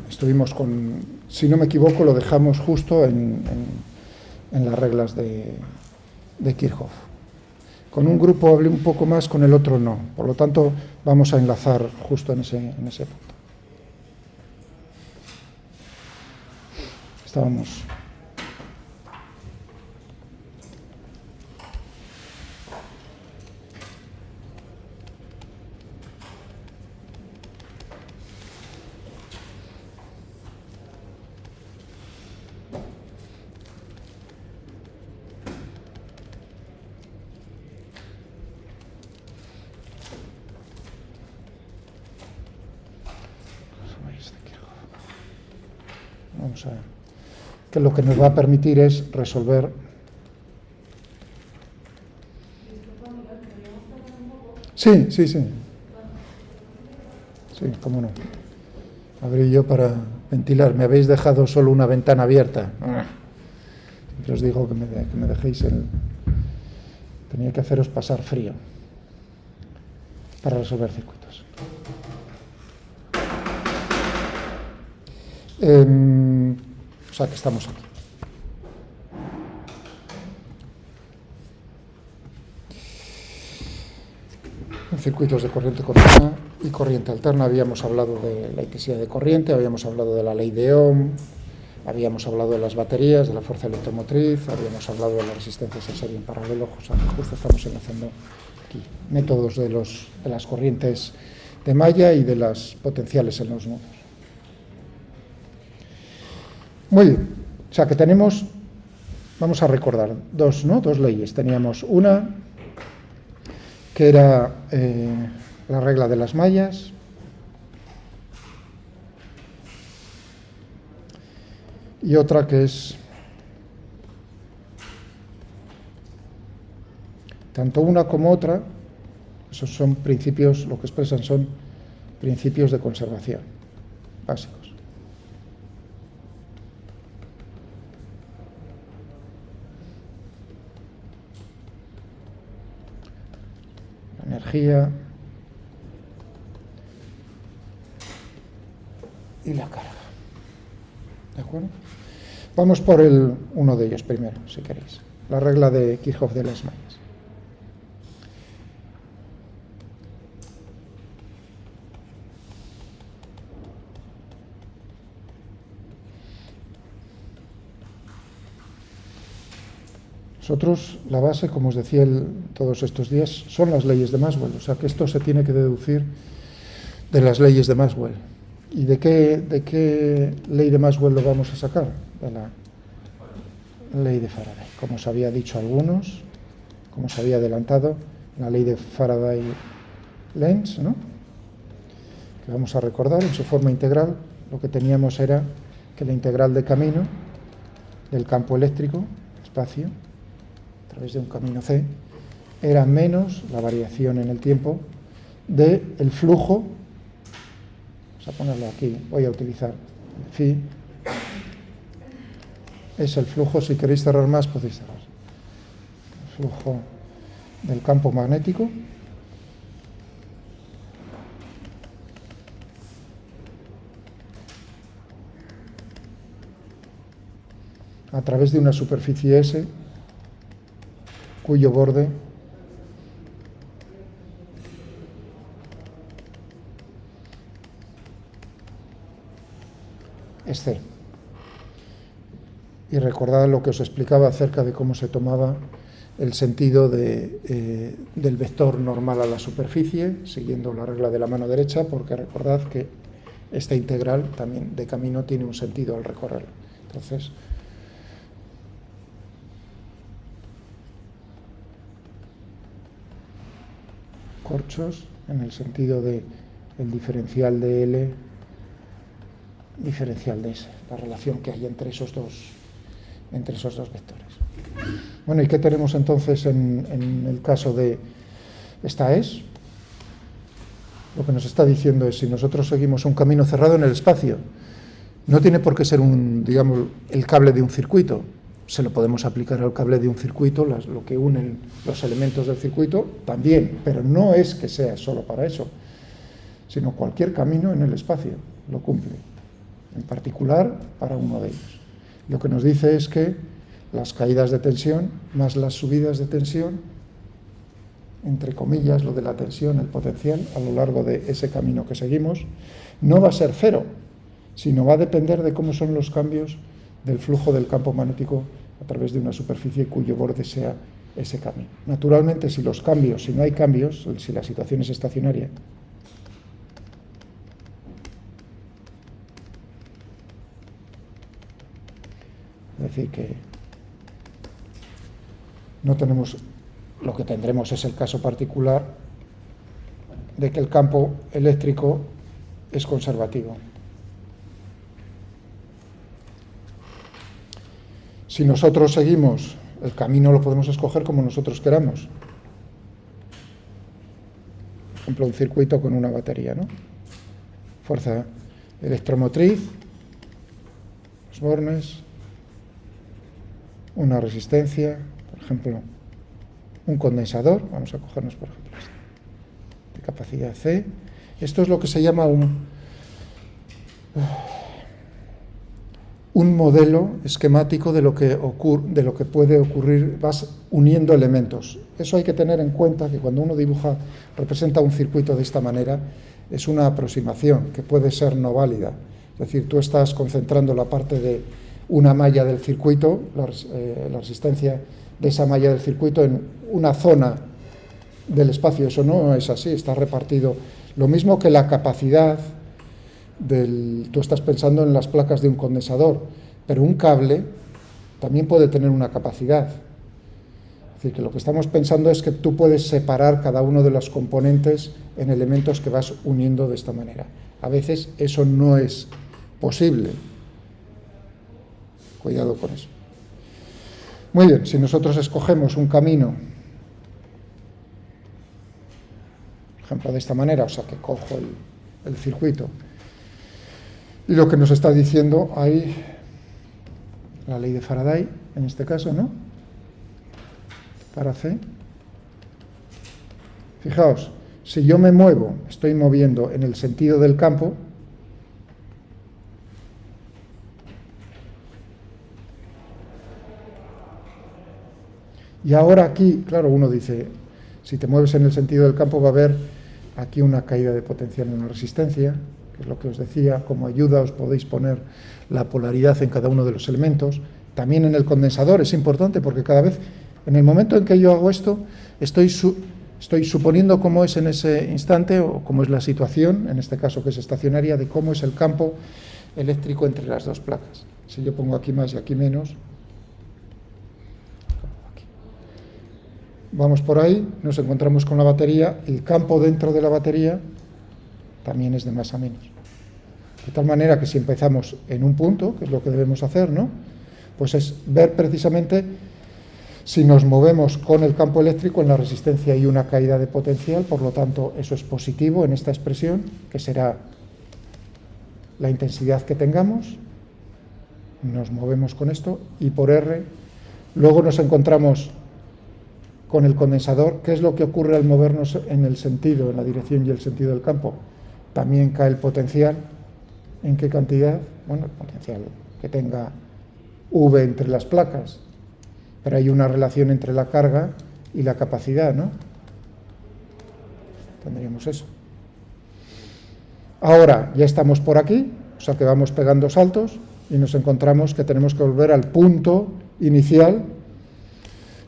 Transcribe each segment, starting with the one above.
estuvimos con, si no me equivoco, lo dejamos justo en las reglas de Kirchhoff. Con un grupo hablé un poco más, con el otro no. Por lo tanto, vamos a enlazar justo en ese punto. Estábamos... Vamos a ver. Que lo que nos va a permitir es resolver. Sí. Sí, cómo no. Abrí yo para ventilar. Me habéis dejado solo una ventana abierta. Siempre os digo que me dejéis Tenía que haceros pasar frío para resolver circuitos. O sea que estamos aquí. En circuitos de corriente continua y corriente alterna habíamos hablado de la intensidad de corriente, habíamos hablado de la ley de Ohm, habíamos hablado de las baterías, de la fuerza electromotriz, habíamos hablado de las resistencias en serie en paralelo, o sea que justo estamos enlazando aquí métodos de las corrientes de malla y de las potenciales en los nodos. Muy bien, o sea que tenemos, vamos a recordar, dos leyes. Teníamos una que era la regla de las mallas, y otra que es tanto una como otra, esos son principios, lo que expresan son principios de conservación básicos. Energía y la carga. ¿De acuerdo? Vamos por uno de ellos primero, si queréis. La regla de Kirchhoff de las mallas. Nosotros, la base, como os decía todos estos días, son las leyes de Maxwell. O sea que esto se tiene que deducir de las leyes de Maxwell. ¿Y de qué ley de Maxwell lo vamos a sacar? De la ley de Faraday. Como os había dicho algunos, como os había adelantado, la ley de Faraday-Lenz, ¿no? Que vamos a recordar en su forma integral. Lo que teníamos era que la integral de camino del campo eléctrico, espacio, a través de un camino C, era menos la variación en el tiempo del flujo. Vamos a ponerlo aquí, voy a utilizar phi, es el flujo, si queréis cerrar más podéis cerrar, el flujo del campo magnético a través de una superficie S cuyo borde es C. Y recordad lo que os explicaba acerca de cómo se tomaba el sentido del vector normal a la superficie, siguiendo la regla de la mano derecha, porque recordad que esta integral también de camino tiene un sentido al recorrerlo. Entonces, corchos en el sentido de el diferencial de L, diferencial de S, la relación que hay entre esos dos vectores. Bueno, ¿y qué tenemos entonces en el caso de esta es? Lo que nos está diciendo es, si nosotros seguimos un camino cerrado en el espacio, no tiene por qué ser digamos, el cable de un circuito. Se lo podemos aplicar al cable de un circuito, lo que unen los elementos del circuito, también, pero no es que sea solo para eso. sino cualquier camino en el espacio lo cumple, en particular para uno de ellos. Lo que nos dice es que las caídas de tensión más las subidas de tensión, entre comillas, lo de la tensión, el potencial, a lo largo de ese camino que seguimos, no va a ser cero, sino va a depender de cómo son los cambios del flujo del campo magnético a través de una superficie cuyo borde sea ese camino. Naturalmente, si no hay cambios, si la situación es estacionaria, es decir, que no tenemos, lo que tendremos es el caso particular de que el campo eléctrico es conservativo. Si nosotros seguimos, el camino lo podemos escoger como nosotros queramos. Por ejemplo, un circuito con una batería, ¿no? Fuerza electromotriz, los bornes, una resistencia, por ejemplo, un condensador, vamos a cogernos por ejemplo este, de capacidad C. Esto es lo que se llama un modelo esquemático de lo que puede ocurrir, vas uniendo elementos. Eso hay que tener en cuenta, que cuando uno representa un circuito de esta manera, es una aproximación que puede ser no válida. Es decir, tú estás concentrando la parte de una malla del circuito, la resistencia de esa malla del circuito en una zona del espacio. Eso no es así, está repartido. Lo mismo que la capacidad tú estás pensando en las placas de un condensador, pero un cable también puede tener una capacidad. Es decir, que lo que estamos pensando es que tú puedes separar cada uno de los componentes en elementos que vas uniendo de esta manera. A veces eso no es posible. Cuidado con eso. Muy bien, si nosotros escogemos un camino, por ejemplo, de esta manera, o sea, que cojo el circuito, y lo que nos está diciendo ahí, la ley de Faraday, en este caso, ¿no? Para C. Fijaos, si yo me muevo, estoy moviendo en el sentido del campo, y ahora aquí, claro, uno dice, si te mueves en el sentido del campo va a haber aquí una caída de potencial en la resistencia, que es lo que os decía, como ayuda os podéis poner la polaridad en cada uno de los elementos. También en el condensador es importante porque cada vez, en el momento en que yo hago esto, estoy suponiendo cómo es en ese instante o cómo es la situación, en este caso que es estacionaria, de cómo es el campo eléctrico entre las dos placas. Si yo pongo aquí más y aquí menos, vamos por ahí, nos encontramos con la batería, el campo dentro de la batería también es de más a menos. De tal manera que si empezamos en un punto, que es lo que debemos hacer, ¿no? Pues es ver precisamente si nos movemos con el campo eléctrico en la resistencia hay una caída de potencial, por lo tanto eso es positivo en esta expresión, que será la intensidad que tengamos, nos movemos con esto, y por R, luego nos encontramos con el condensador. ¿Qué es lo que ocurre al movernos en el sentido, en la dirección y el sentido del campo? También cae el potencial. ¿En qué cantidad? Bueno, el potencial que tenga V entre las placas, pero hay una relación entre la carga y la capacidad, ¿no? Tendríamos eso. Ahora ya estamos por aquí, o sea que vamos pegando saltos y nos encontramos que tenemos que volver al punto inicial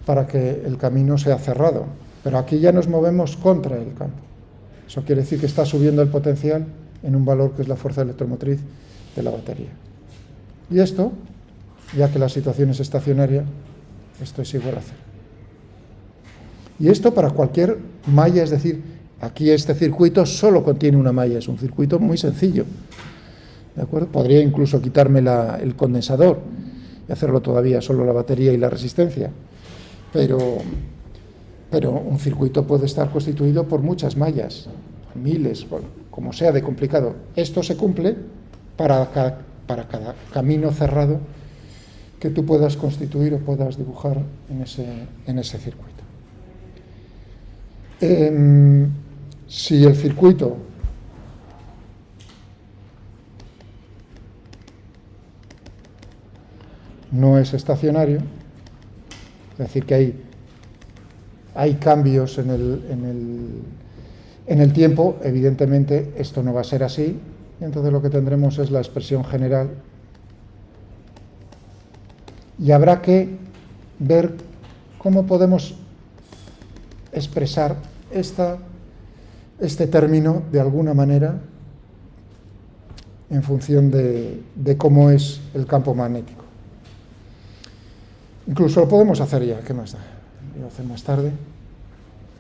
para que el camino sea cerrado. Pero aquí ya nos movemos contra el campo. Eso quiere decir que está subiendo el potencial en un valor que es la fuerza electromotriz de la batería. Y esto, ya que la situación es estacionaria, esto es igual a 0. Y esto para cualquier malla, es decir, aquí este circuito solo contiene una malla, es un circuito muy sencillo. ¿De acuerdo? Podría incluso quitarme el condensador y hacerlo todavía solo la batería y la resistencia. Pero un circuito puede estar constituido por muchas mallas, miles, como sea de complicado. Esto se cumple para cada camino cerrado que tú puedas constituir o puedas dibujar en ese circuito. Si el circuito no es estacionario, es decir, que hay cambios en el tiempo. Evidentemente esto no va a ser así, y entonces lo que tendremos es la expresión general, y habrá que ver cómo podemos expresar este término de alguna manera en función de cómo es el campo magnético. Incluso lo podemos hacer ya, ¿qué más da? Lo voy a hacer más tarde.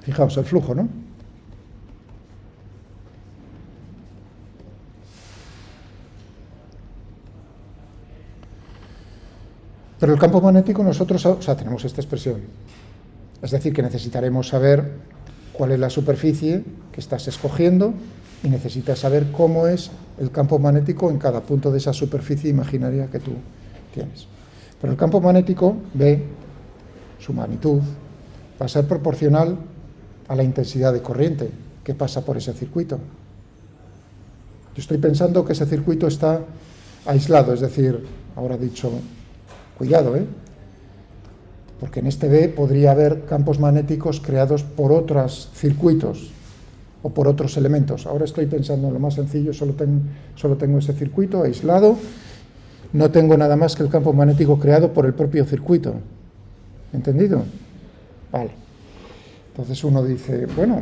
Fijaos, el flujo, ¿no? Pero el campo magnético nosotros, tenemos esta expresión. Es decir, que necesitaremos saber cuál es la superficie que estás escogiendo y necesitas saber cómo es el campo magnético en cada punto de esa superficie imaginaria que tú tienes. Pero el campo magnético, B, su magnitud, va a ser proporcional a la intensidad de corriente que pasa por ese circuito. Yo estoy pensando que ese circuito está aislado, es decir, ahora he dicho, cuidado, porque en este B podría haber campos magnéticos creados por otros circuitos o por otros elementos. Ahora estoy pensando en lo más sencillo, solo tengo ese circuito aislado, no tengo nada más que el campo magnético creado por el propio circuito. ¿Entendido? Vale. Entonces uno dice, bueno,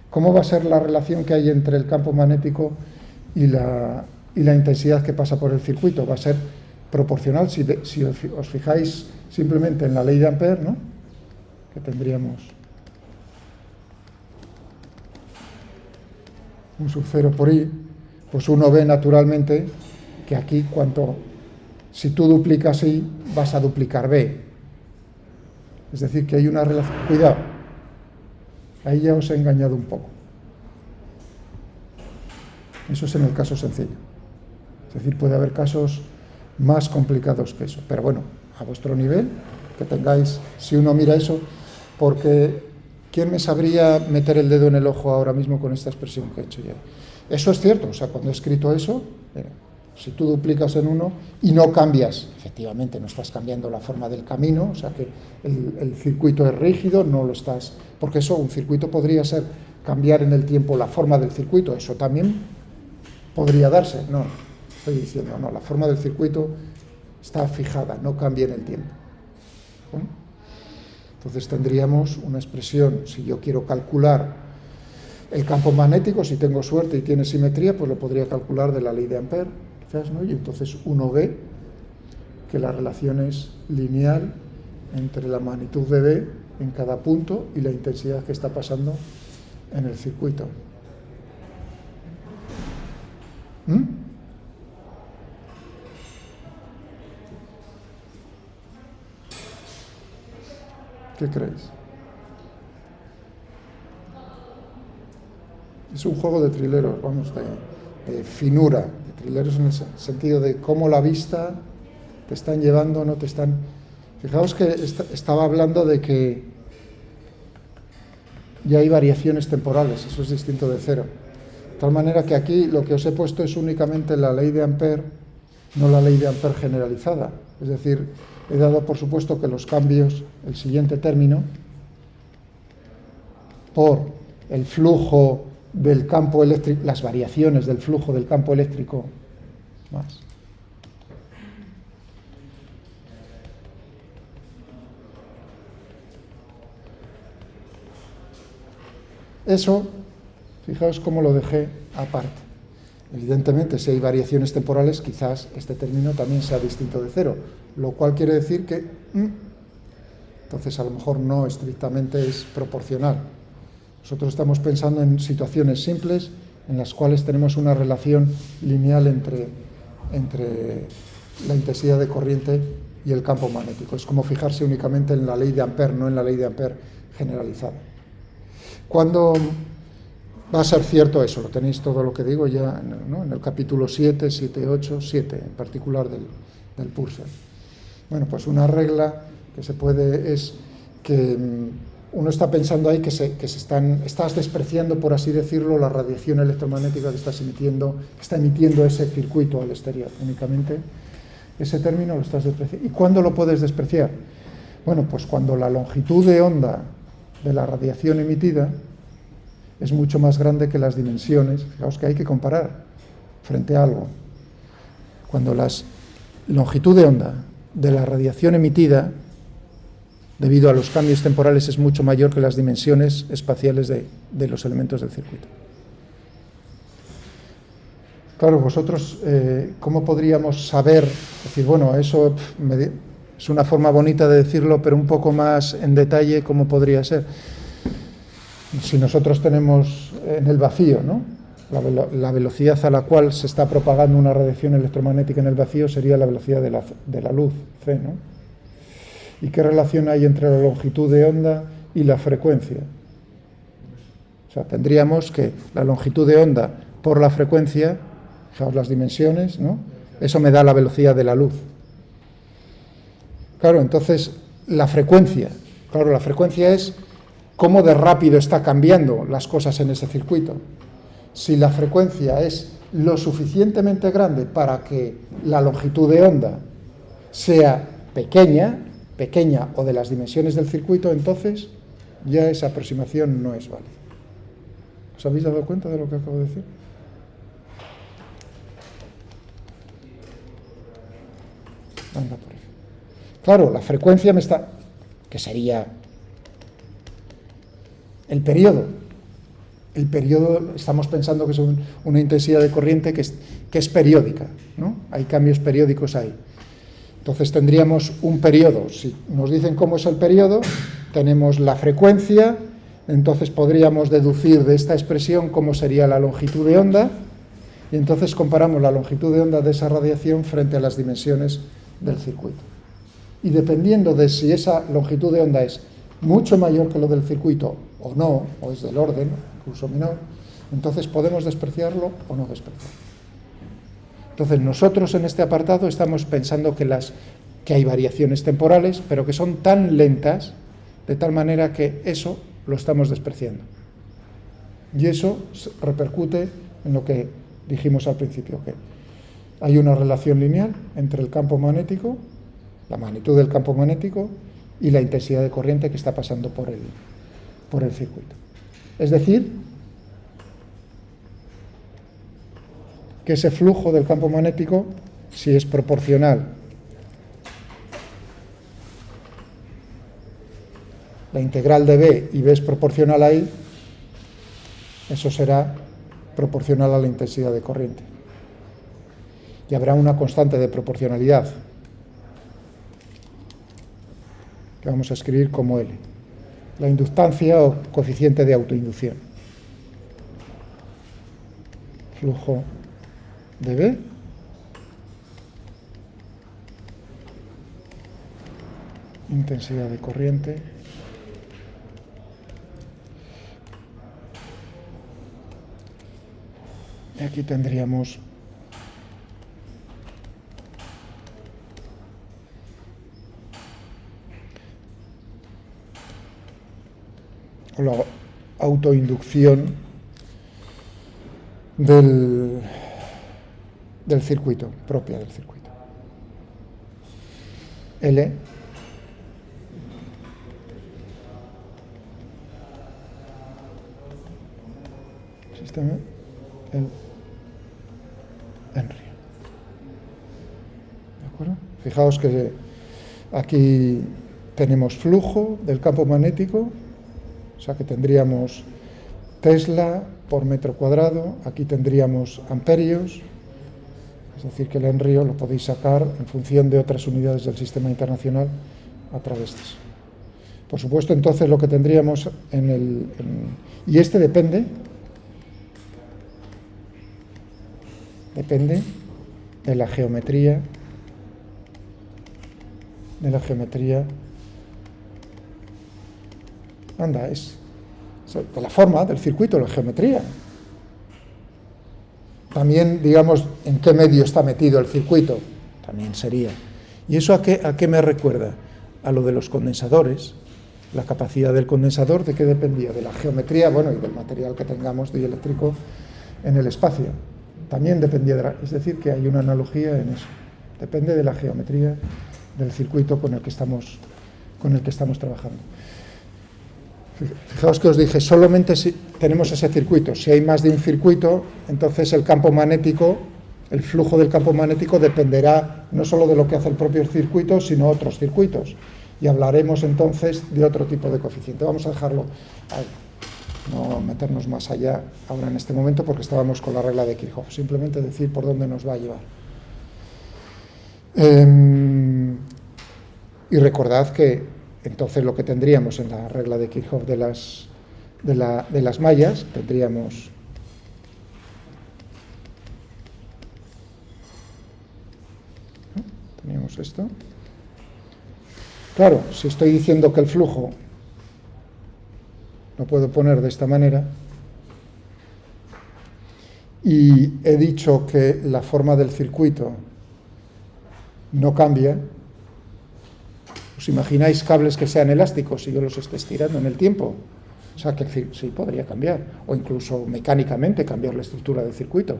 ¿cómo va a ser la relación que hay entre el campo magnético y la intensidad que pasa por el circuito? Va a ser proporcional. Si os fijáis simplemente en la ley de Ampère, ¿no?, que tendríamos un sub 0 por I, pues uno ve naturalmente que aquí si tú duplicas I, vas a duplicar B. Es decir, que hay una relación. Cuidado, ahí ya os he engañado un poco. Eso es en el caso sencillo. Es decir, puede haber casos más complicados que eso. Pero bueno, a vuestro nivel, que tengáis, si uno mira eso, porque ¿quién me sabría meter el dedo en el ojo ahora mismo con esta expresión que he hecho ya? Eso es cierto, cuando he escrito eso, si tú duplicas en uno y no cambias, efectivamente no estás cambiando la forma del camino, que el circuito es rígido, no lo estás, porque eso, un circuito podría ser cambiar en el tiempo la forma del circuito, eso también podría darse, no, estoy diciendo, no, la forma del circuito está fijada, no cambia en el tiempo. ¿Sí? Entonces tendríamos una expresión, si yo quiero calcular el campo magnético, si tengo suerte y tiene simetría, pues lo podría calcular de la ley de Ampère, quizás, ¿no? Y entonces uno ve que la relación es lineal entre la magnitud de B en cada punto y la intensidad que está pasando en el circuito. ¿Qué creéis? Es un juego de trileros, vamos, de finura, de trileros en el sentido de cómo la vista te están llevando, no te están. Fijaos que estaba hablando de que ya hay variaciones temporales, eso es distinto de cero. De tal manera que aquí lo que os he puesto es únicamente la ley de Ampère, no la ley de Ampère generalizada. Es decir, he dado por supuesto que los cambios, el siguiente término, por el flujo del campo eléctrico, las variaciones del flujo del campo eléctrico, más. Eso, fijaos cómo lo dejé aparte. Evidentemente, si hay variaciones temporales, quizás este término también sea distinto de cero, lo cual quiere decir que entonces a lo mejor no estrictamente es proporcional. Nosotros estamos pensando en situaciones simples en las cuales tenemos una relación lineal entre la intensidad de corriente y el campo magnético. Es como fijarse únicamente en la ley de Ampère, no en la ley de Ampère generalizada. ¿Cuándo va a ser cierto eso? Lo tenéis todo lo que digo ya, ¿no?, en el capítulo 7, 7.8, 7 en particular del Purcell. Bueno, pues una regla que se puede es que uno está pensando ahí que estás despreciando, por así decirlo, la radiación electromagnética que está emitiendo ese circuito al exterior. Únicamente ese término lo estás despreciando. ¿Y cuándo lo puedes despreciar? Bueno, pues cuando la longitud de onda de la radiación emitida es mucho más grande que las dimensiones. Fijaos que hay que comparar frente a algo. Cuando la longitud de onda de la radiación emitida, debido a los cambios temporales, es mucho mayor que las dimensiones espaciales de los elementos del circuito. Claro, vosotros, ¿cómo podríamos saber? Decir, bueno, eso es una forma bonita de decirlo, pero un poco más en detalle, ¿cómo podría ser? Si nosotros tenemos en el vacío, ¿no? La velocidad a la cual se está propagando una radiación electromagnética en el vacío sería la velocidad de la luz, c, ¿no? ¿Y qué relación hay entre la longitud de onda y la frecuencia? O sea, tendríamos que la longitud de onda por la frecuencia, fijaos las dimensiones, ¿no? Eso me da la velocidad de la luz. Claro, entonces, la frecuencia es cómo de rápido está cambiando las cosas en ese circuito. Si la frecuencia es lo suficientemente grande para que la longitud de onda sea pequeña o de las dimensiones del circuito, entonces ya esa aproximación no es válida. ¿Os habéis dado cuenta de lo que acabo de decir? Anda por ahí. Claro, la frecuencia que sería el periodo. El periodo, estamos pensando que es una intensidad de corriente que es periódica, ¿no? Hay cambios periódicos ahí. Entonces tendríamos un periodo. Si nos dicen cómo es el periodo, tenemos la frecuencia, entonces podríamos deducir de esta expresión cómo sería la longitud de onda, y entonces comparamos la longitud de onda de esa radiación frente a las dimensiones del circuito. Y dependiendo de si esa longitud de onda es mucho mayor que lo del circuito o no, o es del orden, incluso menor, entonces podemos despreciarlo o no despreciarlo. Entonces nosotros en este apartado estamos pensando que hay variaciones temporales, pero que son tan lentas, de tal manera que eso lo estamos despreciando. Y eso repercute en lo que dijimos al principio, que hay una relación lineal entre el campo magnético, la magnitud del campo magnético y la intensidad de corriente que está pasando por el circuito. Es decir, que ese flujo del campo magnético, si es proporcional, la integral de B y B es proporcional a I, eso será proporcional a la intensidad de corriente. Y habrá una constante de proporcionalidad que vamos a escribir como L. La inductancia o coeficiente de autoinducción. Flujo de B intensidad de corriente y aquí tendríamos la autoinducción del circuito, propia del circuito. L sistema el Henry. ¿De acuerdo? Fijaos que aquí tenemos flujo del campo magnético, o sea que tendríamos Tesla por metro cuadrado, aquí tendríamos amperios, es decir que el Henry lo podéis sacar en función de otras unidades del sistema internacional a través de eso. Por supuesto, entonces lo que tendríamos y este depende de la geometría es de la forma del circuito, la geometría. También, digamos, en qué medio está metido el circuito, también sería. ¿Y eso a qué me recuerda? A lo de los condensadores. La capacidad del condensador, ¿de qué dependía? De la geometría, bueno, y del material que tengamos dieléctrico en el espacio. También dependía es decir, que hay una analogía en eso. depende de la geometría del circuito con el que estamos trabajando. Fijaos que os dije, solamente si tenemos ese circuito. Si hay más de un circuito, entonces el campo magnético, el flujo del campo magnético dependerá no solo de lo que hace el propio circuito, sino otros circuitos. Y hablaremos entonces de otro tipo de coeficiente. Vamos a dejarlo ahí, no meternos más allá ahora en este momento, porque estábamos con la regla de Kirchhoff. Simplemente decir por dónde nos va a llevar. Y recordad que entonces lo que tendríamos en la regla de Kirchhoff de las mallas, tendríamos esto. Claro, si estoy diciendo que el flujo lo puedo poner de esta manera y he dicho que la forma del circuito no cambia, ¿os imagináis cables que sean elásticos si yo los esté estirando en el tiempo? O sea, que sí, podría cambiar, o incluso mecánicamente cambiar la estructura del circuito.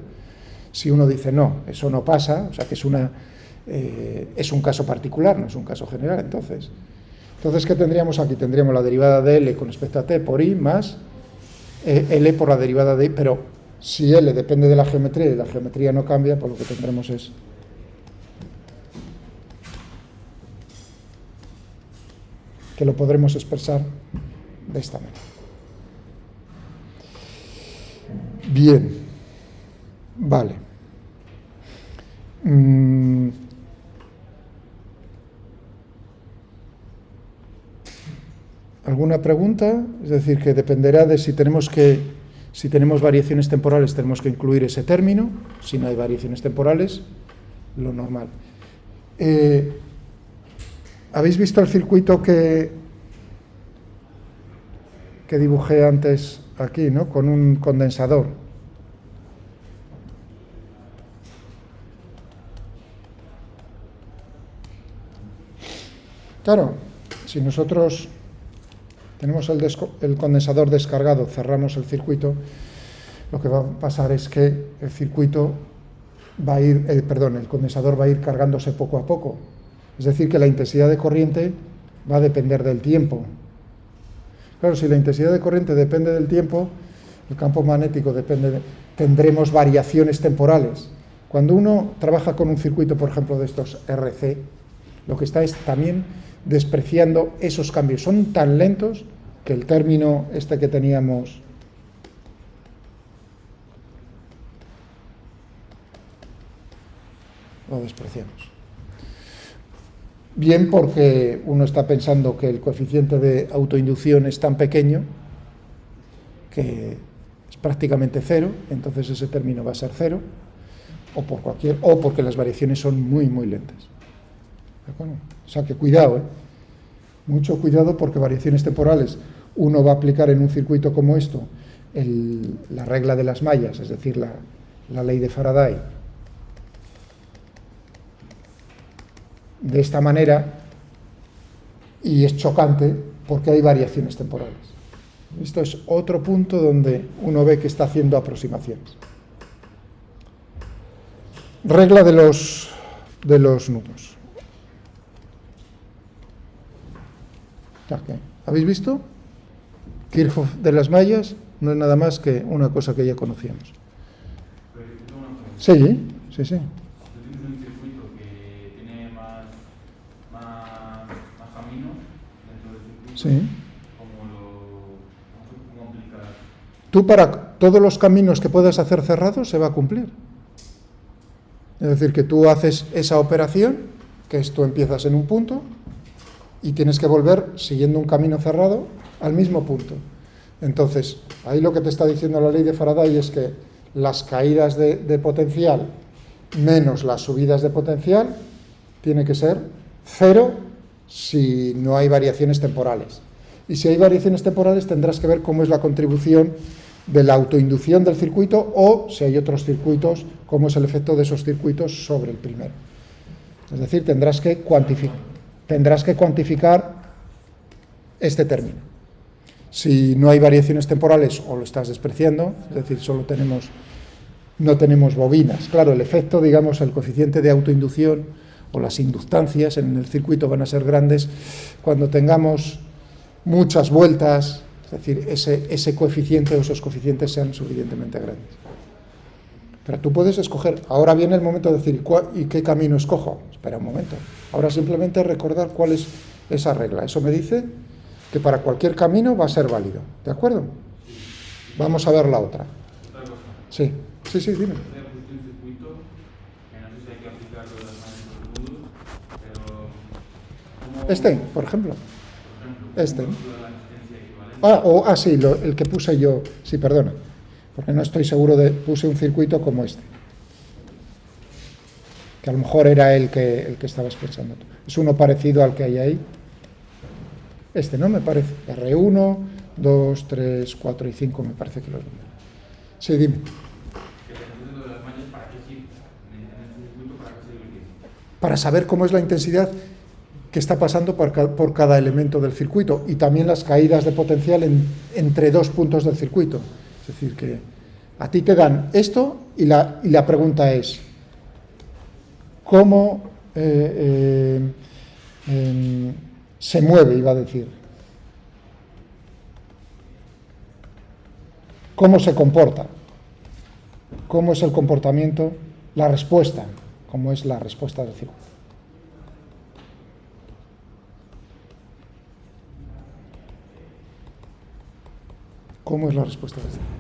Si uno dice, no, eso no pasa, o sea, que es un caso particular, no es un caso general, entonces, ¿qué tendríamos aquí? Tendríamos la derivada de L con respecto a T por I más L por la derivada de I, pero si L depende de la geometría y la geometría no cambia, pues lo que tendremos es que lo podremos expresar de esta manera. Bien, vale. ¿Alguna pregunta? Es decir, que dependerá de si tenemos variaciones temporales, tenemos que incluir ese término. Si no hay variaciones temporales, lo normal. ¿Habéis visto el circuito que dibujé antes aquí, ¿no? Con un condensador. Claro, si nosotros tenemos el condensador descargado, cerramos el circuito, lo que va a pasar es que el circuito va a ir, el condensador va a ir cargándose poco a poco. Es decir, que la intensidad de corriente va a depender del tiempo. Claro, si la intensidad de corriente depende del tiempo, el campo magnético tendremos variaciones temporales. Cuando uno trabaja con un circuito, por ejemplo, de estos RC, lo que está es también despreciando esos cambios. Son tan lentos que el término este que teníamos lo despreciamos. Bien, porque uno está pensando que el coeficiente de autoinducción es tan pequeño que es prácticamente cero, entonces ese término va a ser cero, o porque las variaciones son muy, muy lentas. ¿De acuerdo? O sea que cuidado, mucho cuidado, porque variaciones temporales uno va a aplicar en un circuito como esto la regla de las mallas, es decir, la ley de Faraday, de esta manera, y es chocante porque hay variaciones temporales. Esto es otro punto donde uno ve que está haciendo aproximaciones. Regla de los nudos. ¿Habéis visto? Kirchhoff de las mallas no es nada más que una cosa que ya conocíamos. Sí. Sí. Tú, para todos los caminos que puedas hacer cerrados, se va a cumplir. Es decir, que tú haces esa operación, que es tú empiezas en un punto y tienes que volver siguiendo un camino cerrado al mismo punto. Entonces, ahí lo que te está diciendo la ley de Faraday es que las caídas de potencial menos las subidas de potencial tiene que ser cero si no hay variaciones temporales. Y si hay variaciones temporales tendrás que ver cómo es la contribución de la autoinducción del circuito, o si hay otros circuitos, cómo es el efecto de esos circuitos sobre el primero. Es decir, tendrás que cuantificar este término. Si no hay variaciones temporales, o lo estás despreciando, es decir, no tenemos bobinas. Claro, el efecto, digamos, el coeficiente de autoinducción o las inductancias en el circuito van a ser grandes cuando tengamos muchas vueltas, es decir, ese coeficiente o esos coeficientes sean suficientemente grandes. Pero tú puedes escoger. Ahora viene el momento de decir, ¿y qué camino escojo? Espera un momento. Ahora simplemente recordar cuál es esa regla. Eso me dice que para cualquier camino va a ser válido. ¿De acuerdo? Vamos a ver la otra. Sí, dime. Este, por ejemplo. Este. Sí, el que puse yo. Sí, perdona. Porque no estoy seguro puse un circuito como este. Que a lo mejor era el que estabas pensando tú. Es uno parecido al que hay ahí. Este, ¿no? Me parece. R1, 2, 3, 4 y 5 me parece que los números. Sí, dime. Para saber cómo es la intensidad que está pasando por cada elemento del circuito y también las caídas de potencial entre dos puntos del circuito. Es decir, que a ti te dan esto y la pregunta es, ¿cómo se mueve, iba a decir? ¿Cómo se comporta? ¿Cómo es el comportamiento? La respuesta. ¿Cómo es la respuesta del circuito? ¿Cómo es la respuesta del circuito?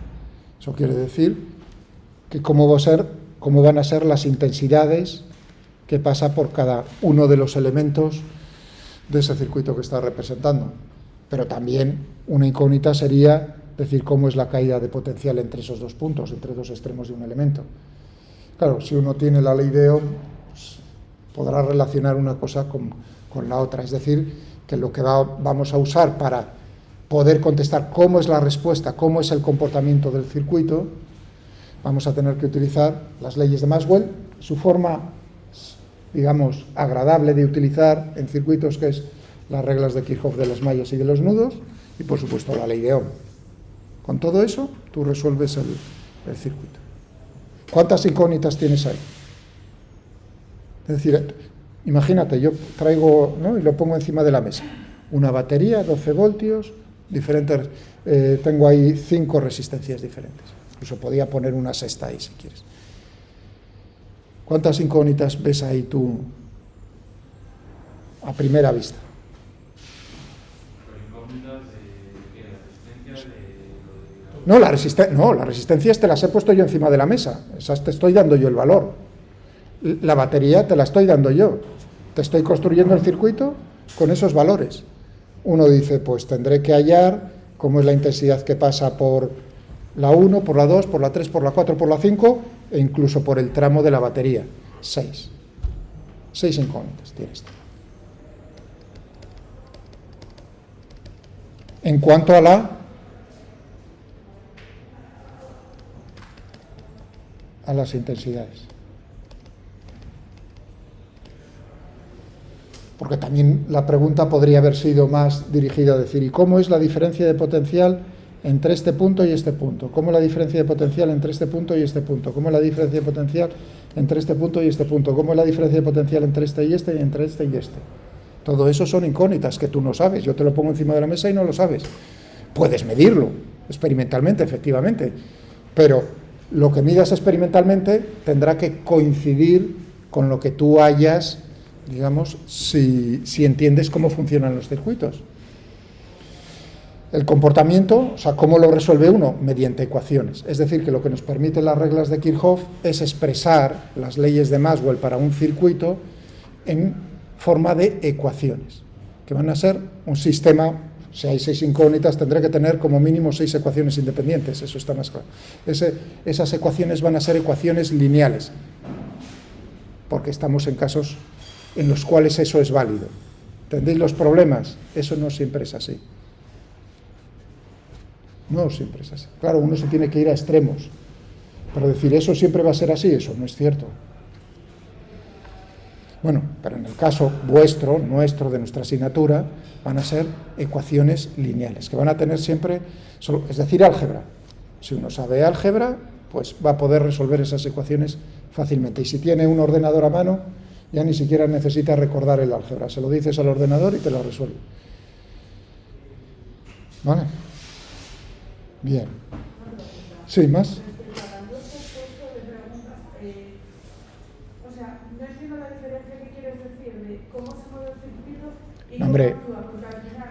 Eso quiere decir que cómo van a ser las intensidades que pasa por cada uno de los elementos de ese circuito que está representando. Pero también una incógnita sería decir cómo es la caída de potencial entre esos dos puntos, entre dos extremos de un elemento. Claro, si uno tiene la ley de Ohm, pues podrá relacionar una cosa con la otra. Es decir, que lo que vamos a usar para poder contestar cómo es la respuesta, cómo es el comportamiento del circuito, vamos a tener que utilizar las leyes de Maxwell, su forma, digamos, agradable de utilizar en circuitos, que es las reglas de Kirchhoff de las mallas y de los nudos, y por supuesto la ley de Ohm. Con todo eso, tú resuelves el circuito. ¿Cuántas incógnitas tienes ahí? Es decir, imagínate, yo traigo, ¿no?, y lo pongo encima de la mesa, una batería, 12 voltios, diferentes, tengo ahí 5 resistencias diferentes. Incluso podía poner una sexta ahí si quieres. ¿Cuántas incógnitas ves ahí tú a primera vista? No, las resistencias te las he puesto yo encima de la mesa. Esas te estoy dando yo el valor. La batería te la estoy dando yo. Te estoy construyendo el circuito con esos valores. Uno dice, pues tendré que hallar cómo es la intensidad que pasa por la 1, por la 2, por la 3, por la 4, por la 5 e incluso por el tramo de la batería. 6 incógnitas tienes. En cuanto a las intensidades. Porque también la pregunta podría haber sido más dirigida a decir, ¿y cómo es la diferencia de potencial entre este punto y este punto? ¿Cómo es la diferencia de potencial entre este punto y este punto? ¿Cómo es la diferencia de potencial entre este punto y este punto? ¿Cómo es la diferencia de potencial entre este y este y entre este y este? Todo eso son incógnitas que tú no sabes. Yo te lo pongo encima de la mesa y no lo sabes. Puedes medirlo experimentalmente, efectivamente, pero lo que midas experimentalmente tendrá que coincidir con lo que tú hayas, digamos, si entiendes cómo funcionan los circuitos. El comportamiento, o sea, ¿cómo lo resuelve uno? Mediante ecuaciones. Es decir, que lo que nos permiten las reglas de Kirchhoff es expresar las leyes de Maxwell para un circuito en forma de ecuaciones, que van a ser un sistema. Si hay 6 incógnitas, tendré que tener como mínimo 6 ecuaciones independientes, eso está más claro. Esas ecuaciones van a ser ecuaciones lineales, porque estamos en casos en los cuales eso es válido. ¿Entendéis los problemas? Eso no siempre es así. No siempre es así. Claro, uno se tiene que ir a extremos, pero decir eso siempre va a ser así, eso no es cierto. Bueno, pero en el caso nuestro, de nuestra asignatura, van a ser ecuaciones lineales, que van a tener siempre, es decir, álgebra. Si uno sabe álgebra, pues va a poder resolver esas ecuaciones fácilmente. Y si tiene un ordenador a mano, Ya ni siquiera necesitas recordar el álgebra, se lo dices al ordenador y te lo resuelve. ¿Vale? Bien. Sí, más. No, hombre,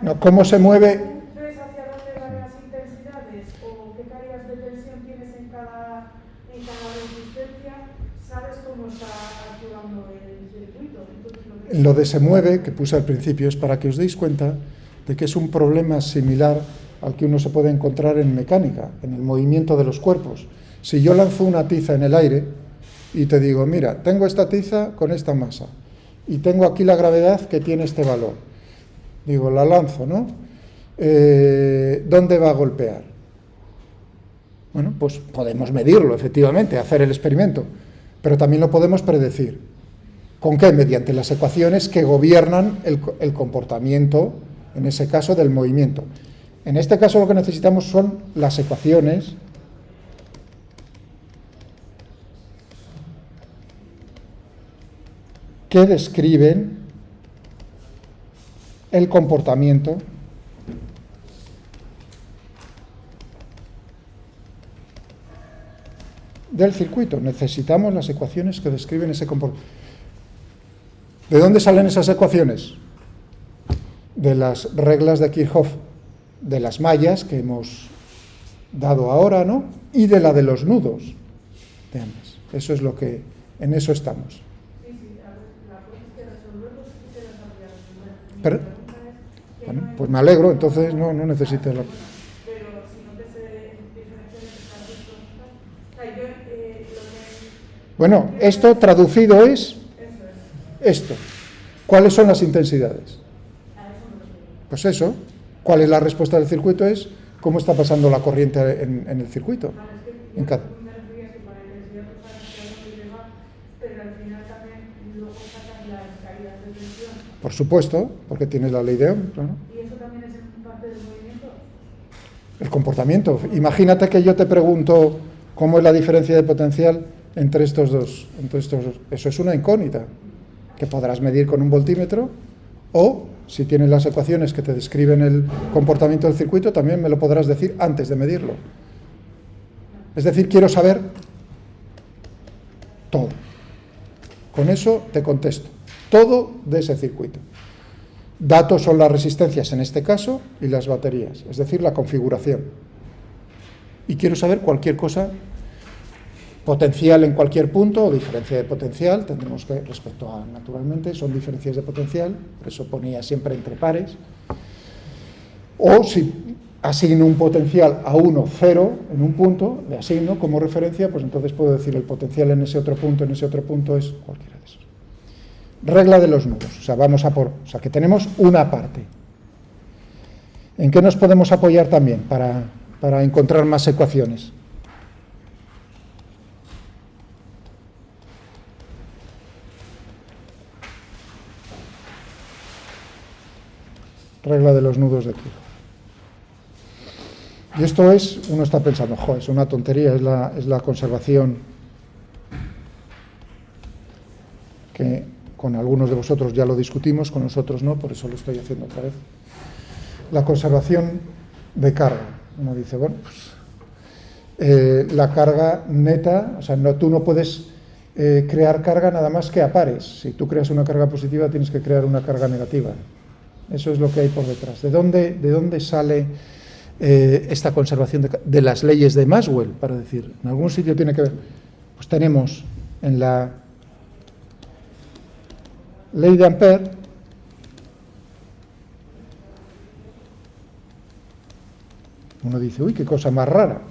no, ¿cómo se mueve? ¿Ves hacia dónde van las intensidades o qué cargas de tensión tienes en cada resistencia? ¿Sabes cómo está actuando el circuito? Entonces, lo de se mueve, que puse al principio, es para que os deis cuenta de que es un problema similar al que uno se puede encontrar en mecánica, en el movimiento de los cuerpos. Si yo lanzo una tiza en el aire y te digo, mira, tengo esta tiza con esta masa y tengo aquí la gravedad que tiene este valor. Digo, la lanzo, ¿no? ¿Dónde va a golpear? Bueno, pues podemos medirlo, efectivamente, hacer el experimento, pero también lo podemos predecir. ¿Con qué? Mediante las ecuaciones que gobiernan el comportamiento, en ese caso, del movimiento. En este caso lo que necesitamos son las ecuaciones que describen el comportamiento del circuito. Necesitamos las ecuaciones que describen ese comportamiento. ¿De dónde salen esas ecuaciones? De las reglas de Kirchhoff, de las mallas que hemos dado ahora, ¿no? Y de la de los nudos de ambas. Eso es lo que, en eso estamos. Pero, bueno, pues me alegro, entonces no necesitas la... Pero si no te sé diferenciar, Bueno, esto traducido es esto. ¿Cuáles son las intensidades? Pues eso. ¿Cuál es la respuesta del circuito? Es cómo está pasando la corriente en el circuito. En cada... Por supuesto, porque tienes la ley de Ohm, claro. ¿Y eso también es parte del movimiento? El comportamiento. Imagínate que yo te pregunto cómo es la diferencia de potencial entre estos dos. Eso es una incógnita que podrás medir con un voltímetro, o si tienes las ecuaciones que te describen el comportamiento del circuito, también me lo podrás decir antes de medirlo. Es decir, quiero saber todo. Con eso te contesto. Todo de ese circuito. Datos son las resistencias en este caso y las baterías, es decir, la configuración. Y quiero saber cualquier cosa, potencial en cualquier punto o diferencia de potencial, tendremos que, respecto a, naturalmente, son diferencias de potencial, por eso ponía siempre entre pares. O si asigno un potencial a 1, 0 en un punto, le asigno como referencia, pues entonces puedo decir el potencial en ese otro punto es cualquiera de esos. Regla de los nudos, o sea, que tenemos una parte. ¿En qué nos podemos apoyar también para encontrar más ecuaciones? Regla de los nudos de Kirchhoff. Y esto es, uno está pensando, es una tontería, es la conservación que con algunos de vosotros ya lo discutimos, con nosotros no, por eso lo estoy haciendo otra vez. La conservación de carga. Uno dice, bueno, pues la carga neta, o sea, tú no puedes crear carga nada más que a pares. Si tú creas una carga positiva, tienes que crear una carga negativa. Eso es lo que hay por detrás. ¿De dónde sale esta conservación de las leyes de Maxwell? Para decir, en algún sitio tiene que ver. Pues tenemos en la ley de Ampère, uno dice, uy, qué cosa más rara.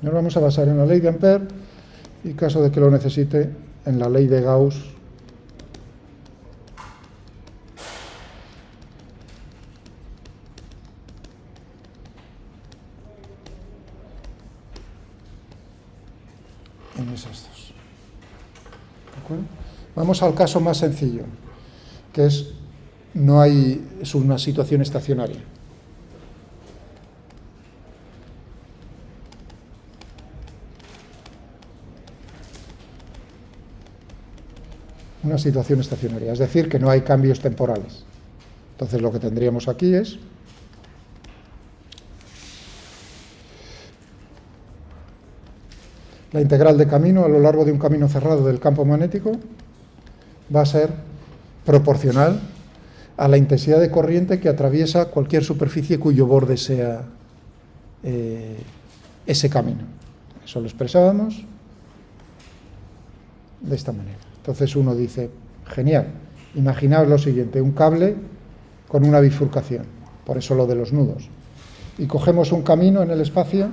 Nos vamos a basar en la ley de Ampère y, caso de que lo necesite, en la ley de Gauss. En esas dos. ¿De acuerdo? Vamos al caso más sencillo, que es una situación estacionaria. Una situación estacionaria, es decir, que no hay cambios temporales. Entonces lo que tendríamos aquí es la integral de camino a lo largo de un camino cerrado del campo magnético va a ser proporcional a la intensidad de corriente que atraviesa cualquier superficie cuyo borde sea ese camino. Eso lo expresábamos de esta manera. Entonces uno dice, genial, imaginaos lo siguiente, un cable con una bifurcación, por eso lo de los nudos, y cogemos un camino en el espacio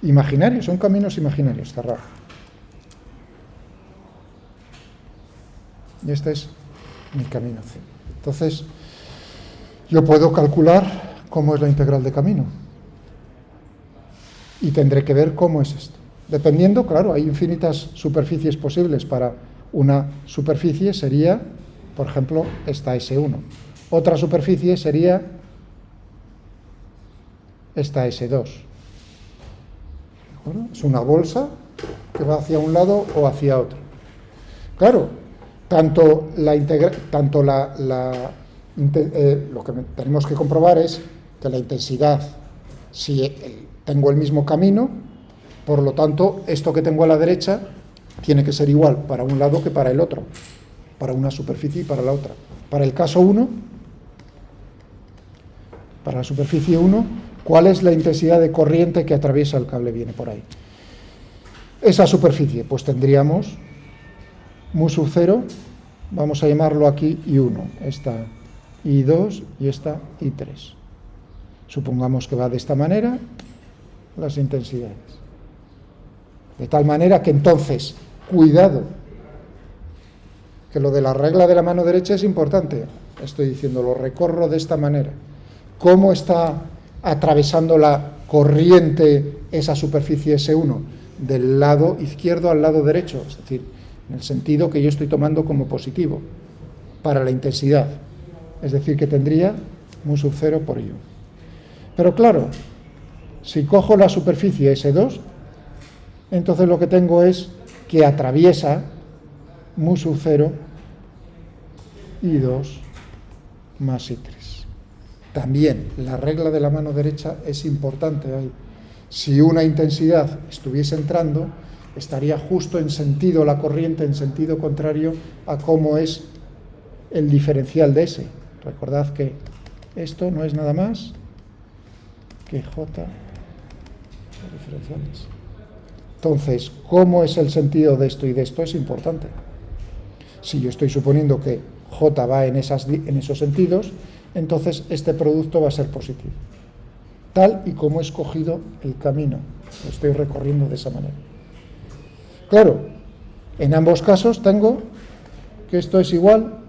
imaginario, son caminos imaginarios, cerrados. Y este es mi camino C. Entonces, yo puedo calcular cómo es la integral de camino. Y tendré que ver cómo es esto. Dependiendo, claro, hay infinitas superficies posibles. Para una superficie sería, por ejemplo, esta S1. Otra superficie sería esta S2. ¿De acuerdo? Es una bolsa que va hacia un lado o hacia otro. Claro, lo que tenemos que comprobar es que la intensidad, si tengo el mismo camino, por lo tanto, esto que tengo a la derecha tiene que ser igual para un lado que para el otro, para una superficie y para la otra. Para el caso 1, para la superficie 1, ¿cuál es la intensidad de corriente que atraviesa el cable? Viene por ahí. Esa superficie, pues tendríamos mu sub 0, vamos a llamarlo aquí I1, esta I2 y esta I3. Supongamos que va de esta manera las intensidades. De tal manera que entonces, cuidado, que lo de la regla de la mano derecha es importante. Estoy diciendo, lo recorro de esta manera. ¿Cómo está atravesando la corriente esa superficie S1? Del lado izquierdo al lado derecho, es decir, en el sentido que yo estoy tomando como positivo para la intensidad. Es decir, que tendría mu sub 0 por I1. Pero claro, si cojo la superficie S2, entonces lo que tengo es que atraviesa mu sub 0 I2 más I3. También la regla de la mano derecha es importante ahí. Si una intensidad estuviese entrando, estaría justo en sentido la corriente, en sentido contrario a cómo es el diferencial de S. Recordad que esto no es nada más que J diferenciales. Entonces, ¿cómo es el sentido de esto y de esto? Es importante. Si yo estoy suponiendo que J va en esos sentidos, entonces este producto va a ser positivo. Tal y como he escogido el camino, lo estoy recorriendo de esa manera. Claro, en ambos casos tengo que esto es igual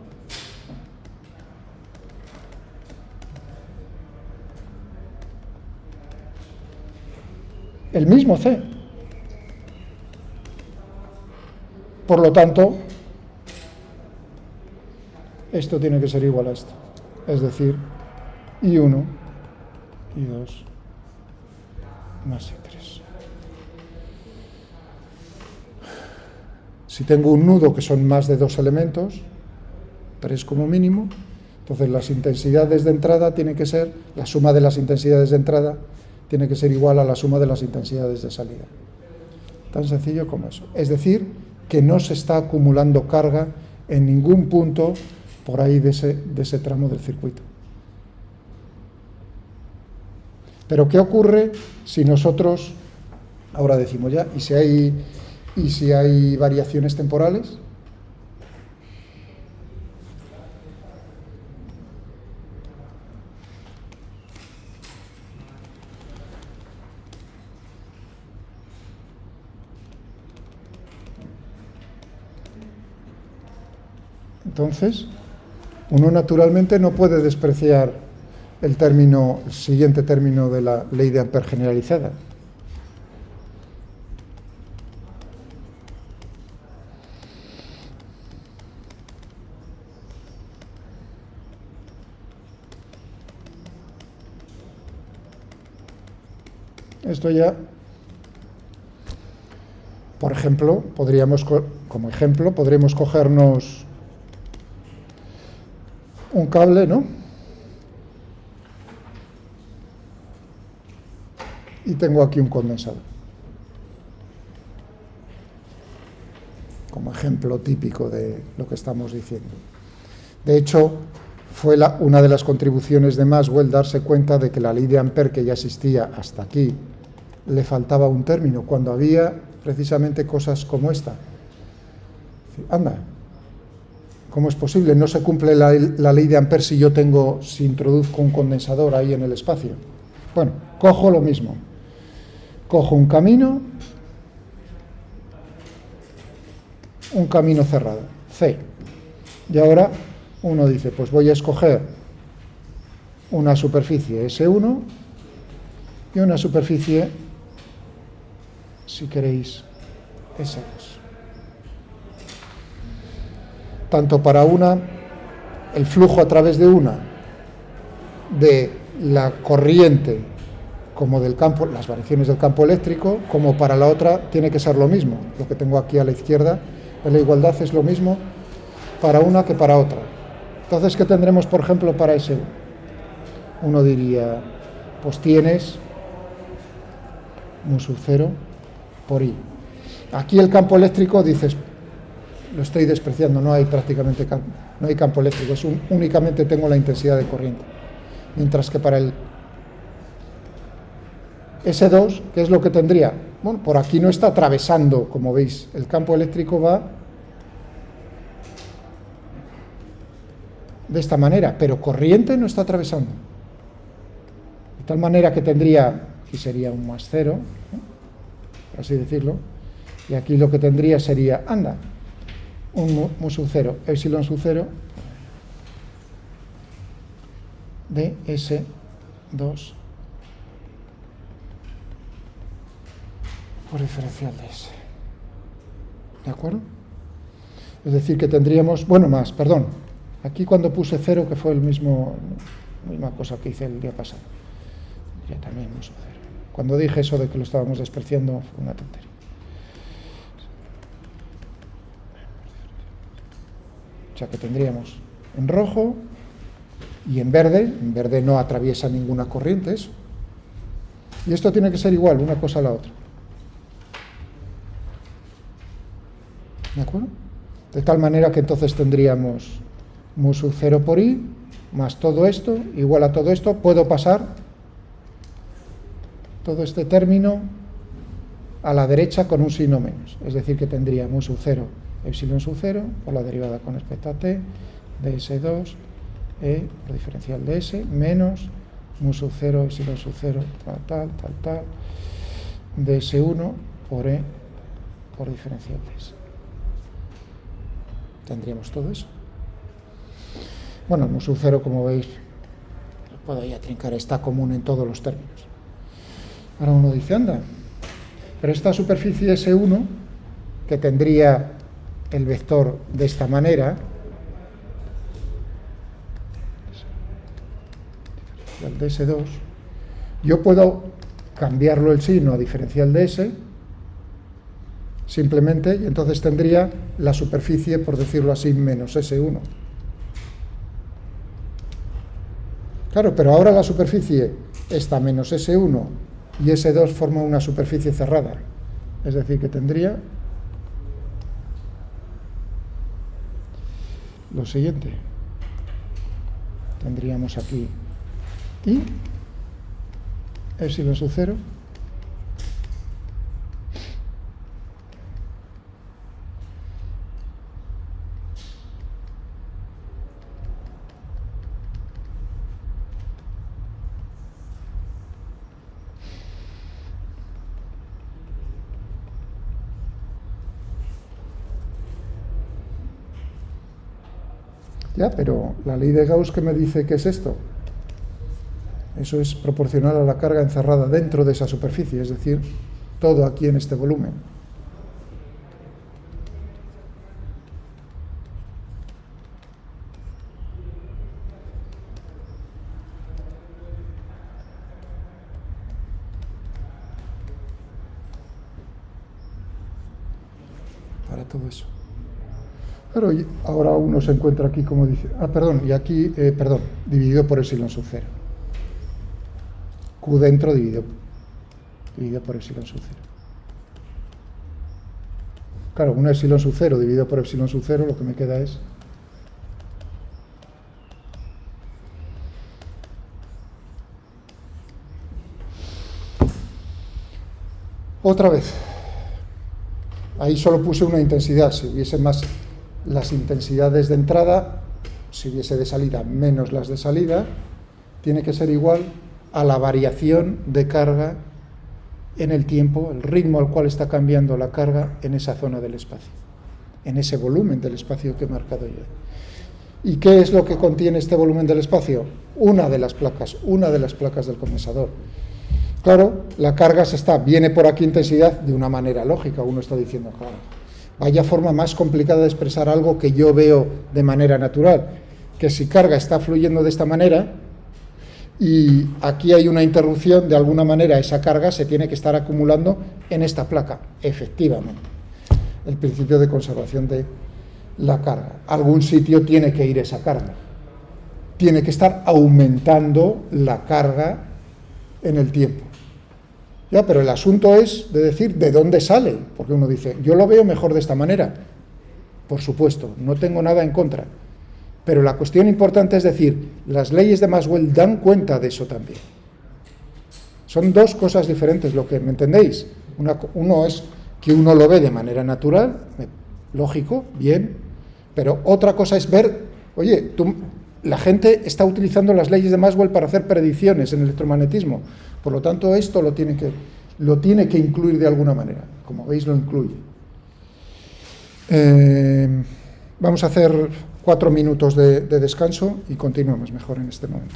el mismo C. Por lo tanto, esto tiene que ser igual a esto. Es decir, I1, I2 más I3. Si tengo un nudo que son más de 2 elementos, 3 como mínimo, entonces las intensidades de entrada tienen que ser, la suma de las intensidades de entrada tiene que ser igual a la suma de las intensidades de salida. Tan sencillo como eso. Es decir, que no se está acumulando carga en ningún punto por ahí de ese tramo del circuito. Pero ¿qué ocurre si nosotros, ahora decimos ya, y si hay variaciones temporales? Entonces, uno naturalmente no puede despreciar el siguiente término de la ley de Ampère generalizada. Esto ya, por ejemplo, como ejemplo, podríamos cogernos un cable, ¿no? Y tengo aquí un condensador. Como ejemplo típico de lo que estamos diciendo. De hecho, fue una de las contribuciones de Maxwell darse cuenta de que la ley de Ampère, que ya existía hasta aquí, le faltaba un término, cuando había precisamente cosas como esta. Anda, ¿cómo es posible? No se cumple la ley de Ampère si introduzco un condensador ahí en el espacio. Bueno, cojo lo mismo. Cojo un camino cerrado, C. Y ahora uno dice, pues voy a escoger una superficie S1 y una superficie, si queréis, S2. Tanto para una, el flujo a través de una, de la corriente, como del campo, las variaciones del campo eléctrico, como para la otra tiene que ser lo mismo. Lo que tengo aquí a la izquierda, en la igualdad, es lo mismo para una que para otra. Entonces, ¿qué tendremos, por ejemplo, para S1? Uno diría, pues tienes mu sub 0 por I. Aquí el campo eléctrico, dices, lo estoy despreciando, no hay prácticamente no hay campo eléctrico, únicamente tengo la intensidad de corriente. Mientras que para el S2, ¿qué es lo que tendría? Bueno, por aquí no está atravesando, como veis, el campo eléctrico va de esta manera, pero corriente no está atravesando. De tal manera que tendría, aquí sería un más 0, por así decirlo, y aquí lo que tendría sería, anda, un mu sub 0, epsilon sub 0 de S2 por diferencial de S. ¿De acuerdo? Es decir, que tendríamos, aquí cuando puse 0, que fue la misma cosa que hice el día pasado, ya también mu sub 0. Cuando dije eso de que lo estábamos despreciando, fue una tontería. O sea que tendríamos en rojo y en verde no atraviesa ninguna corriente eso. Y esto tiene que ser igual, una cosa a la otra. ¿De acuerdo? De tal manera que entonces tendríamos mu sub 0 por I, más todo esto, igual a todo esto. Puedo pasar todo este término a la derecha con un signo menos. Es decir, que tendría mu sub 0, epsilon sub 0, por la derivada con respecto a t, de S2, E por diferencial de S, menos mu sub 0, epsilon sub 0, tal, de S1 por E por diferencial de S. Tendríamos todo eso. Bueno, el mu sub 0, como veis, puedo ya trincar, está común en todos los términos. Ahora uno dice, anda, pero esta superficie S1, que tendría el vector de esta manera, el de S2, yo puedo cambiarlo el signo a diferencial de S, simplemente, y entonces tendría la superficie, por decirlo así, menos S1. Claro, pero ahora la superficie está menos S1 y S2 forma una superficie cerrada. Es decir, que tendría lo siguiente. Tendríamos aquí I, epsilon sub 0, ya, pero la ley de Gauss, ¿qué me dice que es esto? Eso es proporcional a la carga encerrada dentro de esa superficie, es decir, todo aquí en este volumen. para todo eso. Claro, y ahora uno se encuentra aquí, como dice, y aquí, dividido por epsilon sub 0. Q dentro dividido por epsilon sub 0. Claro, un epsilon sub 0 dividido por epsilon sub 0, lo que me queda es otra vez. Ahí solo puse una intensidad. Si hubiese más las intensidades de entrada, si hubiese de salida menos las de salida, tiene que ser igual a la variación de carga en el tiempo, el ritmo al cual está cambiando la carga en esa zona del espacio, en ese volumen del espacio que he marcado yo. ¿Y qué es lo que contiene este volumen del espacio? Una de las placas del condensador. Claro, la carga viene por aquí intensidad de una manera lógica, uno está diciendo, claro, vaya forma más complicada de expresar algo que yo veo de manera natural, que si carga está fluyendo de esta manera y aquí hay una interrupción, de alguna manera esa carga se tiene que estar acumulando en esta placa, efectivamente. El principio de conservación de la carga. Algún sitio tiene que ir esa carga. Tiene que estar aumentando la carga en el tiempo. Ya, pero el asunto es de decir de dónde sale, porque uno dice, yo lo veo mejor de esta manera. Por supuesto, no tengo nada en contra. Pero la cuestión importante es decir, las leyes de Maxwell dan cuenta de eso también. Son dos cosas diferentes, ¿me entendéis? Uno es que uno lo ve de manera natural, lógico, bien, pero otra cosa es ver, oye, la gente está utilizando las leyes de Maxwell para hacer predicciones en electromagnetismo, por lo tanto esto lo tiene que incluir de alguna manera, como veis lo incluye. Vamos a hacer 4 minutos de descanso y continuamos mejor en este momento.